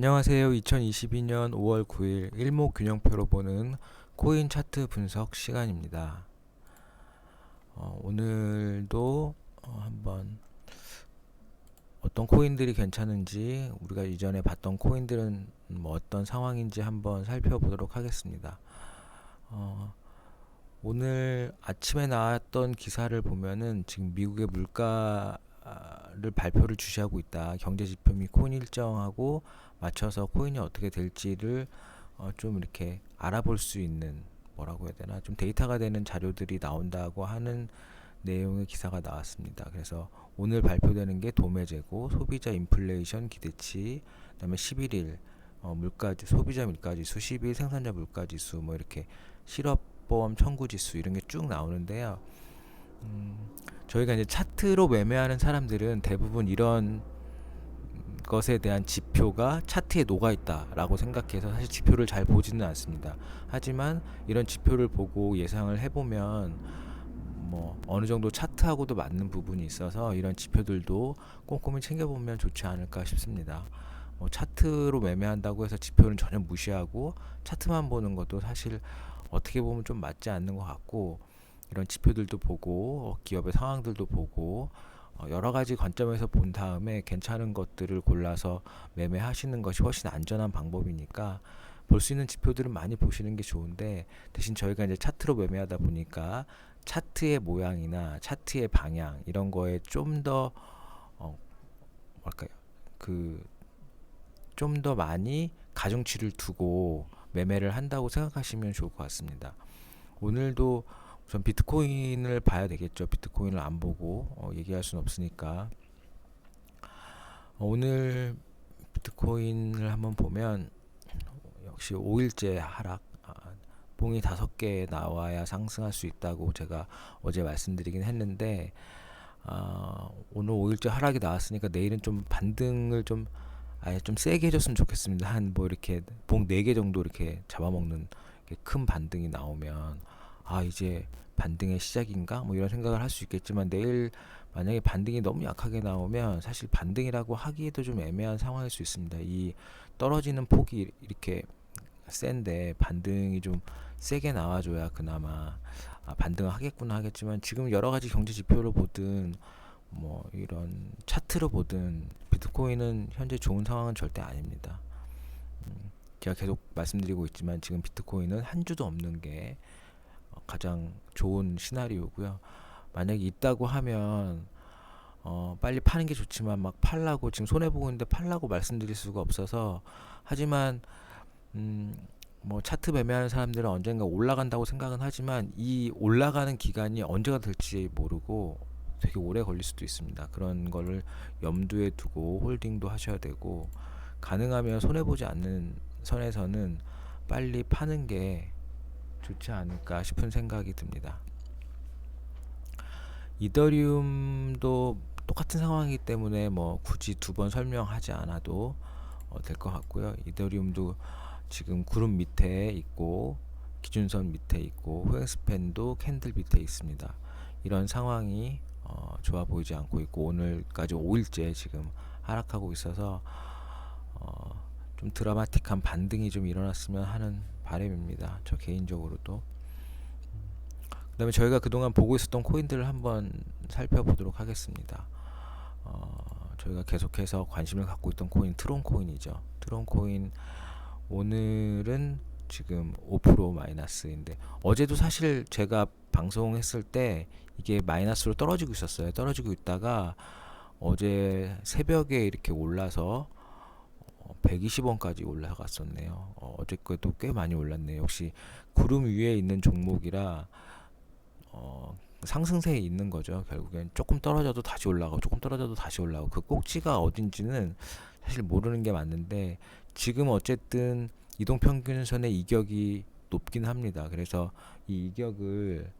안녕하세요. 2022년 5월 9일 일목균형표로 보는 코인 차트 분석 시간입니다. 오늘도 한번 어떤 코인들이 괜찮은지, 우리가 이전에 봤던 코인들은 뭐 어떤 상황인지 한번 살펴보도록 하겠습니다. 오늘 아침에 나왔던 기사를 보면은 지금 미국의 물가를 발표를 주시하고 있다. 경제 지표 및 코인 일정하고 맞춰서 코인이 어떻게 될지를 좀 이렇게 알아볼 수 있는, 뭐라고 해야 되나, 좀 데이터가 되는 자료들이 나온다고 하는 내용의 기사가 나왔습니다. 그래서 오늘 발표되는 게 도매재고, 소비자 인플레이션 기대치, 그다음에 11일 소비자 물가지수, 12일 생산자 물가지수, 뭐 이렇게 실업보험 청구지수 이런 게 쭉 나오는데요. 저희가 이제 차트로 매매하는 사람들은 대부분 이런 것에 대한 지표가 차트에 녹아 있다라고 생각해서 사실 지표를 잘 보지는 않습니다. 하지만 이런 지표를 보고 예상을 해보면 뭐 어느 정도 차트하고도 맞는 부분이 있어서 이런 지표들도 꼼꼼히 챙겨보면 좋지 않을까 싶습니다. 차트로 매매한다고 해서 지표는 전혀 무시하고 차트만 보는 것도 사실 어떻게 보면 좀 맞지 않는 것 같고, 이런 지표들도 보고 기업의 상황들도 보고 여러 가지 관점에서 본 다음에 괜찮은 것들을 골라서 매매하시는 것이 훨씬 안전한 방법이니까 볼 수 있는 지표들은 많이 보시는 게 좋은데, 대신 저희가 이제 차트로 매매하다 보니까 차트의 모양이나 차트의 방향 이런 거에 좀 더 뭐랄까요, 그 좀 더 많이 가중치를 두고 매매를 한다고 생각하시면 좋을 것 같습니다. 오늘도 우선 비트코인을 봐야 되겠죠. 비트코인을 안 보고 얘기할 수는 없으니까. 오늘 비트코인을 한번 보면 역시 5일째 하락, 봉이 5개 나와야 상승할 수 있다고 제가 어제 말씀드리긴 했는데, 오늘 5일째 하락이 나왔으니까 내일은 좀 반등을 좀 아예 좀 세게 해줬으면 좋겠습니다. 한 뭐 이렇게 봉 4개 정도 이렇게 잡아먹는 큰 반등이 나오면 이제 반등의 시작인가 뭐 이런 생각을 할 수 있겠지만, 내일 만약에 반등이 너무 약하게 나오면 사실 반등이라고 하기에도 좀 애매한 상황일 수 있습니다. 이 떨어지는 폭이 이렇게 센데 반등이 좀 세게 나와줘야 그나마 반등을 하겠구나 하겠지만, 지금 여러 가지 경제 지표를 보든 뭐 이런 차트로 보든 비트코인은 현재 좋은 상황은 절대 아닙니다. 제가 계속 말씀드리고 있지만 지금 비트코인은 한 주도 없는 게 가장 좋은 시나리오고요. 만약에 있다고 하면 빨리 파는 게 좋지만 막 팔라고, 지금 손해 보고 있는데 팔라고 말씀드릴 수가 없어서. 하지만 뭐 차트 매매하는 사람들은 언젠가 올라간다고 생각은 하지만 이 올라가는 기간이 언제가 될지 모르고 되게 오래 걸릴 수도 있습니다. 그런 거를 염두에 두고 홀딩도 하셔야 되고, 가능하면 손해 보지 않는 선에서는 빨리 파는 게 좋지 않을까 싶은 생각이 듭니다. 이더리움도 똑같은 상황이기 때문에 뭐 굳이 2번 설명하지 않아도 될 것 같고요. 이더리움도 지금 그룹 밑에 있고 기준선 밑에 있고 후행스팬도 캔들 밑에 있습니다. 이런 상황이 좋아 보이지 않고 있고, 오늘까지 5일째 지금 하락하고 있어서 좀 드라마틱한 반등이 좀 일어났으면 하는 바람입니다. 저 개인적으로도. 그 다음에 저희가 그동안 보고 있었던 코인들을 한번 살펴보도록 하겠습니다. 저희가 계속해서 관심을 갖고 있던 코인 트론코인이죠. 트론코인 오늘은 지금 5% 마이너스인데, 어제도 사실 제가 방송했을 때 이게 마이너스로 떨어지고 있었어요. 떨어지고 있다가 어제 새벽에 이렇게 올라서 120원까지 올라갔었네요. 어제 것도 꽤 많이 올랐네요. 역시 구름 위에 있는 종목이라 상승세에 있는 거죠. 결국엔 조금 떨어져도 다시 올라가고 조금 떨어져도 다시 올라가고, 그 꼭지가 어딘지는 사실 모르는 게 맞는데, 지금 어쨌든 이동평균선의 이격이 높긴 합니다. 그래서 이 이격을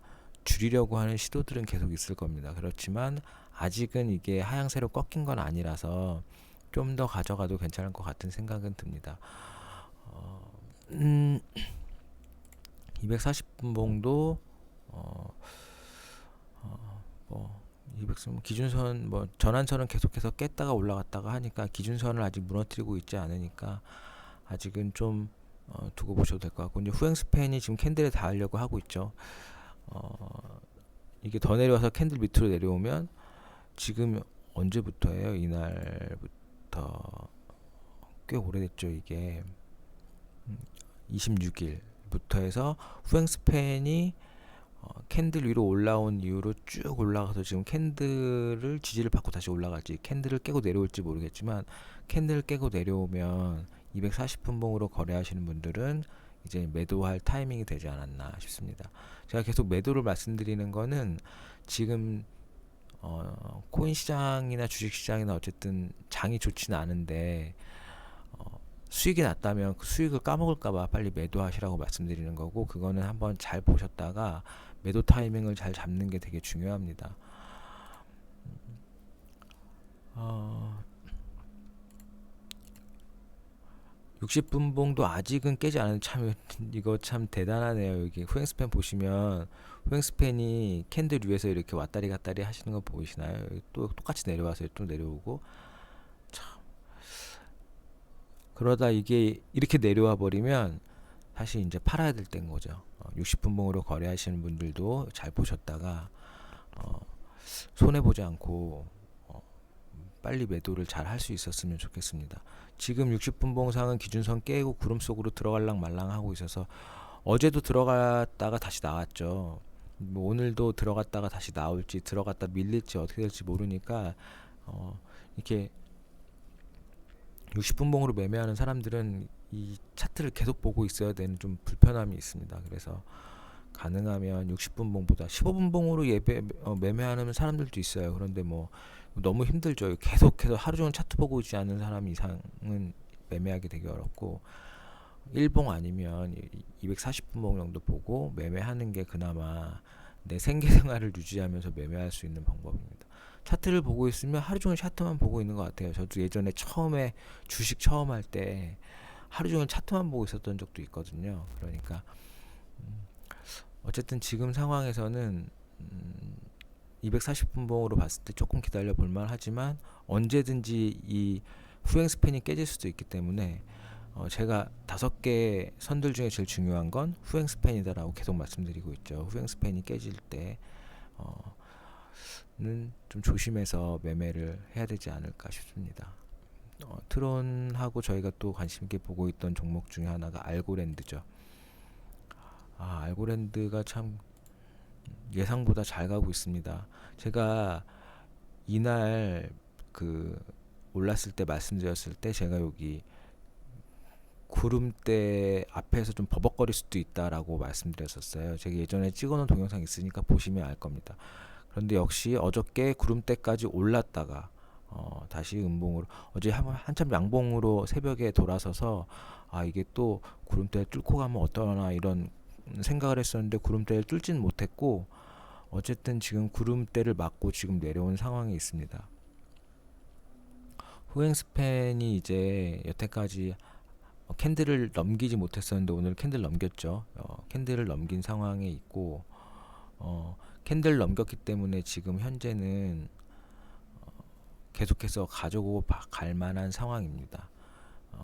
줄이려고 하는 시도들은 계속 있을 겁니다. 그렇지만 아직은 이게 하향세로 꺾인 건 아니라서 좀 더 가져가도 괜찮을 것 같은 생각은 듭니다. 240분봉도 뭐 200선 기준선 뭐 전환선은 계속해서 깼다가 올라갔다가 하니까 기준선을 아직 무너뜨리고 있지 않으니까 아직은 좀 두고 보셔도 될 것 같고, 이제 후행 스팬이 지금 캔들에 닿으려고 하고 있죠. 이게 더 내려와서 캔들 밑으로 내려오면 지금 언제부터예요? 이날부터 꽤 오래됐죠. 이게 26일부터 해서 후행 스팬이 캔들 위로 올라온 이후로 쭉 올라가서 지금 캔들을 지지를 받고 다시 올라갈지, 캔들을 깨고 내려올지 모르겠지만 캔들을 깨고 내려오면 240분봉으로 거래하시는 분들은 이제 매도할 타이밍이 되지 않았나 싶습니다. 제가 계속 매도를 말씀드리는 거는 지금 코인 시장이나 주식 시장이나 어쨌든 장이 좋지는 않은데 수익이 났다면 그 수익을 까먹을까봐 빨리 매도하시라고 말씀드리는 거고, 그거는 한번 잘 보셨다가 매도 타이밍을 잘 잡는 게 되게 중요합니다. 60분봉도 아직은 깨지 않은, 참 이거 참 대단하네요. 여기 후행스팬 보시면 후행스팬이 캔들 위에서 이렇게 왔다리 갔다리 하시는 거 보이시나요? 또 똑같이 내려와서 또 내려오고, 그러다 이게 이렇게 내려와 버리면 사실 이제 팔아야 될 때인 거죠. 60분봉으로 거래하시는 분들도 잘 보셨다가 손해 보지 않고 빨리 매도를 잘 할 수 있었으면 좋겠습니다. 지금 60분봉상은 기준선 깨고 구름 속으로 들어갈랑 말랑 하고 있어서 어제도 들어갔다가 다시 나왔죠. 뭐 오늘도 들어갔다가 다시 나올지, 들어갔다 밀릴지 어떻게 될지 모르니까 이렇게 60분봉으로 매매하는 사람들은 이 차트를 계속 보고 있어야 되는 좀 불편함이 있습니다. 그래서 가능하면 60분봉보다 15분봉으로 매매하는 사람들도 있어요. 그런데 뭐 너무 힘들죠. 계속해서 하루 종일 차트 보고 있지 않은 사람 이상은 매매하기 되게 어렵고, 1봉 아니면 240분봉 정도 보고 매매하는 게 그나마 내 생계생활을 유지하면서 매매할 수 있는 방법입니다. 차트를 보고 있으면 하루 종일 차트만 보고 있는 것 같아요. 저도 예전에 처음에 주식 처음 할 때 하루 종일 차트만 보고 있었던 적도 있거든요. 그러니까 어쨌든 지금 상황에서는 240분봉으로 봤을 때 조금 기다려 볼만 하지만 언제든지 이 후행 스팬이 깨질 수도 있기 때문에 제가 5개 선들 중에 제일 중요한 건 후행 스팬이다라고 계속 말씀드리고 있죠. 후행 스팬이 깨질 때는 좀 조심해서 매매를 해야 되지 않을까 싶습니다. 트론하고 저희가 또 관심 있게 보고 있던 종목 중에 하나가 알고랜드죠. 알고랜드가 참 예상보다 잘 가고 있습니다. 제가 이날 그 올랐을 때 말씀드렸을 때 제가 여기 구름대 앞에서 좀 버벅거릴 수도 있다라고 말씀드렸었어요. 제가 예전에 찍어놓은 동영상 있으니까 보시면 알 겁니다. 그런데 역시 어저께 구름대까지 올랐다가 다시 음봉으로, 어제 한참 양봉으로 새벽에 돌아서서 이게 또 구름대를 뚫고 가면 어떠나 이런 생각을 했었는데 구름대를 뚫지는 못했고, 어쨌든 지금 구름대를 맞고 지금 내려온 상황이 있습니다. 후행 스팬이 이제 여태까지 캔들을 넘기지 못했었는데 오늘 캔들 넘겼죠. 캔들을 넘긴 상황에 있고, 캔들 넘겼기 때문에 지금 현재는 계속해서 가지고 갈 만한 상황입니다.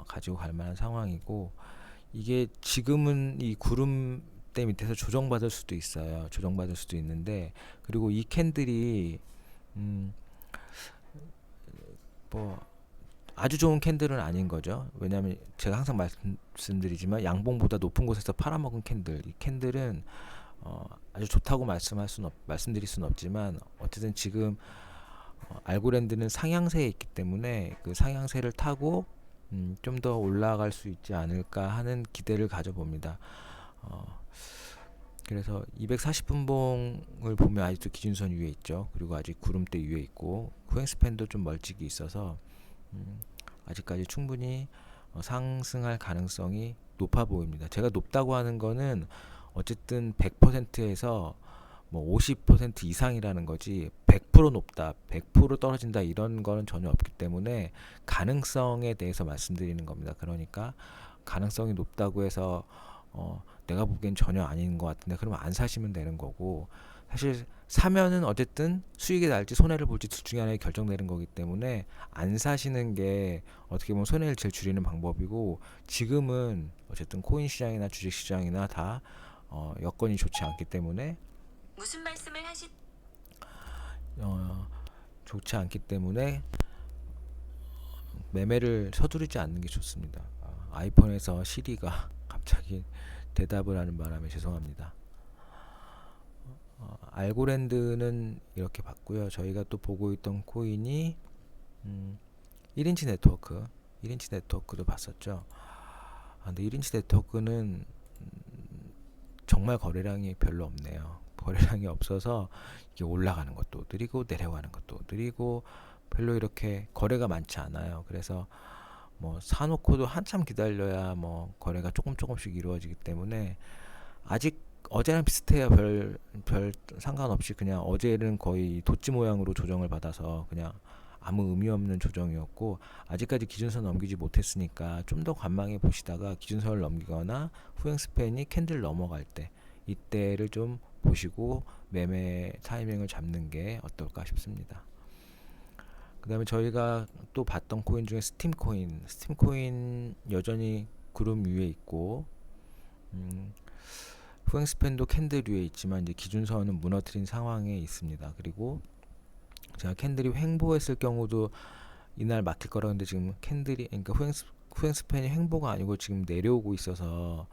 가지고 갈 만한 상황이고, 이게 지금은 이 구름대 밑에서 조정받을 수도 있어요. 조정받을 수도 있는데, 그리고 이 캔들이 뭐 아주 좋은 캔들은 아닌 거죠. 왜냐하면 제가 항상 말씀드리지만 양봉보다 높은 곳에서 팔아먹은 캔들, 이 캔들은 아주 좋다고 말씀드릴 수는 없지만, 어쨌든 지금 알고랜드는 상향세에 있기 때문에 그 상향세를 타고 좀 더 올라갈 수 있지 않을까 하는 기대를 가져봅니다. 그래서 240분봉을 보면 아직도 기준선 위에 있죠. 그리고 아직 구름대 위에 있고 후행스팬도 좀 멀찍이 있어서 아직까지 충분히 상승할 가능성이 높아 보입니다. 제가 높다고 하는 거는 어쨌든 100%에서 뭐 50% 이상이라는 거지, 100% 높다, 100% 떨어진다 이런 거는 전혀 없기 때문에 가능성에 대해서 말씀드리는 겁니다. 그러니까 가능성이 높다고 해서 내가 보기엔 전혀 아닌 것 같은데, 그러면 안 사시면 되는 거고, 사실 사면은 어쨌든 수익이 날지 손해를 볼지 둘 중에 하나에 결정되는 거기 때문에 안 사시는 게 어떻게 보면 손해를 제일 줄이는 방법이고, 지금은 어쨌든 코인 시장이나 주식 시장이나 다 여건이 좋지 않기 때문에 무슨 말씀을 하시 어, 좋지 않기 때문에 매매를 서두르지 않는 게 좋습니다. 아이폰에서 시리가 갑자기 대답을 하는 바람에 죄송합니다. 알고랜드는 이렇게 봤고요. 저희가 또 보고 있던 코인이 1인치 네트워크, 1인치 네트워크도 봤었죠. 근데 1인치 네트워크는 정말 거래량이 별로 없네요. 거래량이 없어서 이게 올라가는 것도 느리고 내려가는 것도 느리고 별로 이렇게 거래가 많지 않아요. 그래서 뭐 사놓고도 한참 기다려야 뭐 거래가 조금씩 이루어지기 때문에 아직 어제랑 비슷해요. 별 상관없이 그냥 어제는 거의 도치 모양으로 조정을 받아서 그냥 아무 의미 없는 조정이었고, 아직까지 기준선 넘기지 못했으니까 좀 더 관망해 보시다가 기준선을 넘기거나 후행 스팬이 캔들 넘어갈 때 이때를 좀 보시고 매매 타이밍을 잡는 게 어떨까 싶습니다. 그 다음에 저희가 또 봤던 코인 중에 스팀코인 여전히 구름 위에 있고, 후행 스팬도 캔들 위에 있지만 이제 기준선은 무너뜨린 상황에 있습니다. 그리고 제가 캔들이 횡보했을 경우도 이날 막힐 거라 근데 지금 캔들이, 그러니까 후행 스팬이 횡보가 아니고 지금 내려오고 있어서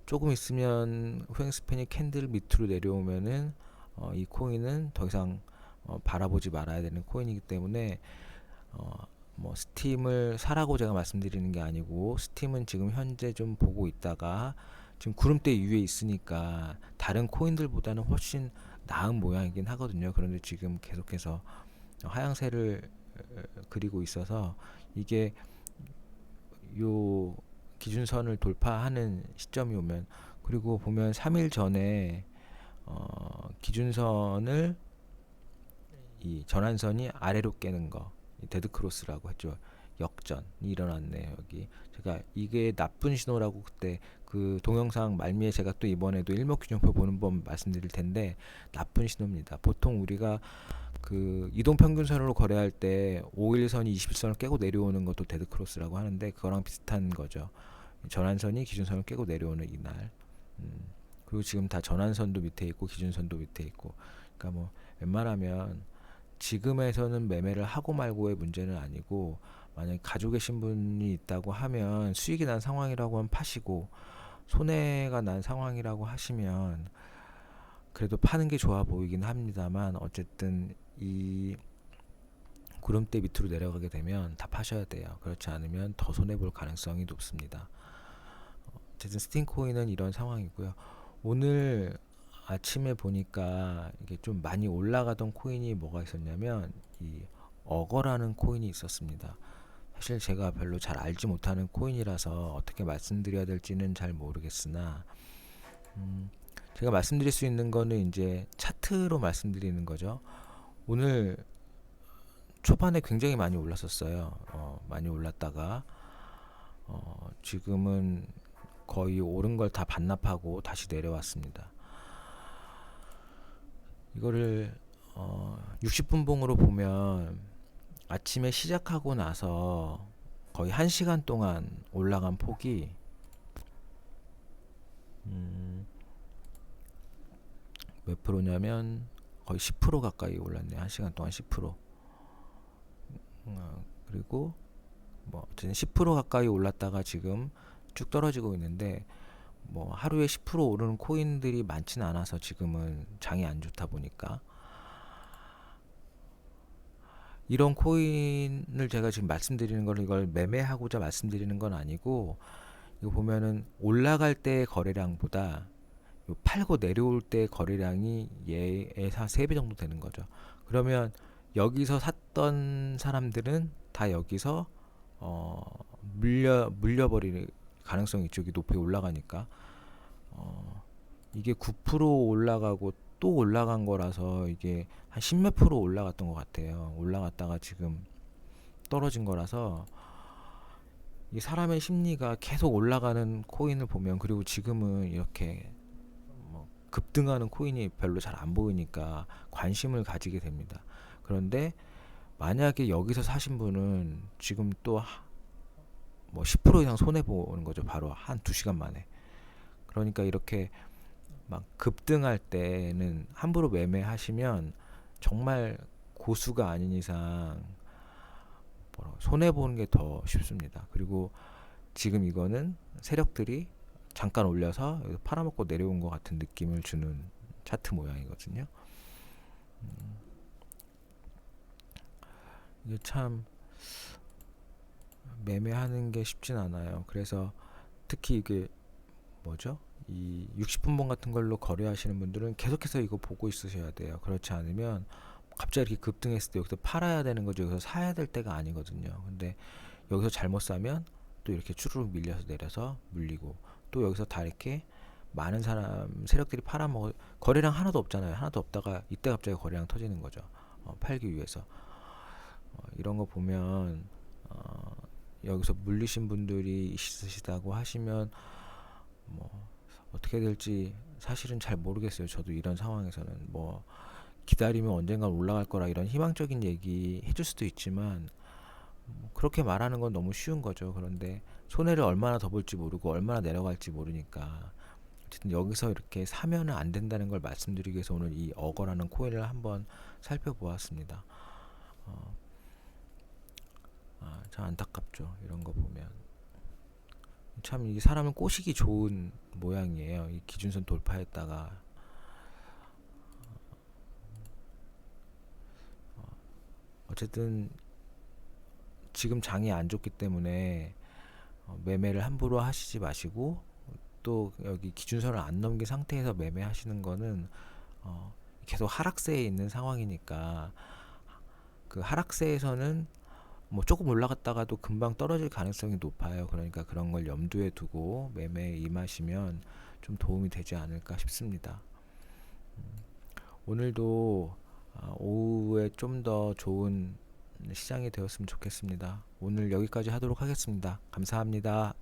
조금 있으면 후행 스팬이 캔들 밑으로 내려오면은 이 코인은 더 이상 바라보지 말아야 되는 코인이기 때문에 뭐 스팀을 사라고 제가 말씀드리는 게 아니고, 스팀은 지금 현재 좀 보고 있다가 지금 구름대 위에 있으니까 다른 코인들보다는 훨씬 나은 모양이긴 하거든요. 그런데 지금 계속해서 하향세를 그리고 있어서 이게 요 기준선을 돌파하는 시점이 오면, 그리고 보면 3일 전에 기준선을 이 전환선이 아래로 깨는 거, 데드 크로스라고 했죠. 역전이 일어났네요. 여기 제가 이게 나쁜 신호라고 그때 그 동영상 말미에 제가 또 이번에도 일목균형표 보는 법 말씀드릴 텐데, 나쁜 신호입니다. 보통 우리가 그 이동평균선으로 거래할 때 5일선이 21선을 깨고 내려오는 것도 데드 크로스라고 하는데, 그거랑 비슷한 거죠. 전환선이 기준선을 깨고 내려오는 이날. 그리고 지금 다 전환선도 밑에 있고 기준선도 밑에 있고, 그러니까 뭐 웬만하면 지금에서는 매매를 하고 말고의 문제는 아니고, 만약에 가지고 계신 분이 있다고 하면 수익이 난 상황이라고 하면 파시고, 손해가 난 상황이라고 하시면 그래도 파는 게 좋아 보이긴 합니다만, 어쨌든 이 구름대 밑으로 내려가게 되면 다 파셔야 돼요. 그렇지 않으면 더 손해볼 가능성이 높습니다. 어쨌든 스팀코인은 이런 상황이고요. 오늘 아침에 보니까 이게 좀 많이 올라가던 코인이 뭐가 있었냐면 이 어거라는 코인이 있었습니다. 사실 제가 별로 잘 알지 못하는 코인이라서 어떻게 말씀드려야 될지는 잘 모르겠으나, 제가 말씀드릴 수 있는 거는 이제 차트로 말씀드리는 거죠. 오늘 초반에 굉장히 많이 올랐었어요. 많이 올랐다가 지금은 거의 오른 걸 다 반납하고 다시 내려왔습니다. 이거를 60분 봉으로 보면 아침에 시작하고 나서 거의 1시간 동안 올라간 폭이 몇 프로냐면 거의 10% 가까이 올랐네요. 1시간 동안 10%. 그리고 뭐 어쨌든 10% 가까이 올랐다가 지금 쭉 떨어지고 있는데, 뭐 하루에 10% 오르는 코인들이 많지는 않아서 지금은 장이 안 좋다 보니까 이런 코인을 제가 지금 말씀드리는 걸, 이걸 매매하고자 말씀드리는 건 아니고, 이거 보면은 올라갈 때 거래량보다 팔고 내려올 때 거래량이 얘에서 한 3배 정도 되는 거죠. 그러면 여기서 샀던 사람들은 다 여기서 물려버릴 가능성이 있죠. 높이 올라가니까. 이게 9% 올라가고 또 올라간 거라서 이게 한 10몇 프로 올라갔던 것 같아요. 올라갔다가 지금 떨어진 거라서 이 사람의 심리가 계속 올라가는 코인을 보면, 그리고 지금은 이렇게 뭐 급등하는 코인이 별로 잘 안 보이니까 관심을 가지게 됩니다. 그런데 만약에 여기서 사신 분은 지금 또 뭐 10% 이상 손해 보는 거죠. 바로 한 2시간 만에. 그러니까 이렇게 막 급등할 때는 함부로 매매하시면 정말 고수가 아닌 이상 손해 보는 게 더 쉽습니다. 그리고 지금 이거는 세력들이 잠깐 올려서 여기서 팔아먹고 내려온 것 같은 느낌을 주는 차트 모양이거든요. 이게 참 매매하는 게 쉽진 않아요. 그래서 특히 이게 뭐죠? 이 60분봉 같은 걸로 거래하시는 분들은 계속해서 이거 보고 있으셔야 돼요. 그렇지 않으면 갑자기 이렇게 급등했을 때 여기서 팔아야 되는 거죠. 여기서 사야 될 때가 아니거든요. 근데 여기서 잘못 사면 또 이렇게 추르륵 밀려서 내려서 물리고, 또 여기서 다 이렇게 많은 사람 세력들이 팔아먹어, 거래량 하나도 없잖아요. 하나도 없다가 이때 갑자기 거래량 터지는 거죠. 팔기 위해서. 이런 거 보면 여기서 물리신 분들이 있으시다고 하시면 뭐 어떻게 될지 사실은 잘 모르겠어요. 저도 이런 상황에서는 뭐 기다리면 언젠간 올라갈 거라 이런 희망적인 얘기 해줄 수도 있지만, 뭐 그렇게 말하는 건 너무 쉬운 거죠. 그런데 손해를 얼마나 더 볼지 모르고 얼마나 내려갈지 모르니까, 어쨌든 여기서 이렇게 사면은 안 된다는 걸 말씀드리기 위해서 오늘 이 어거라는 코인을 한번 살펴보았습니다. 참 안타깝죠. 이런 거 보면 참 이 사람은 꼬시기 좋은 모양이에요. 이 기준선 돌파했다가 어쨌든 지금 장이 안 좋기 때문에 매매를 함부로 하시지 마시고, 또 여기 기준선을 안 넘긴 상태에서 매매하시는 거는 계속 하락세에 있는 상황이니까, 그 하락세에서는 뭐 조금 올라갔다가도 금방 떨어질 가능성이 높아요. 그러니까 그런 걸 염두에 두고 매매에 임하시면 좀 도움이 되지 않을까 싶습니다. 오늘도 오후에 좀 더 좋은 시장이 되었으면 좋겠습니다. 오늘 여기까지 하도록 하겠습니다. 감사합니다.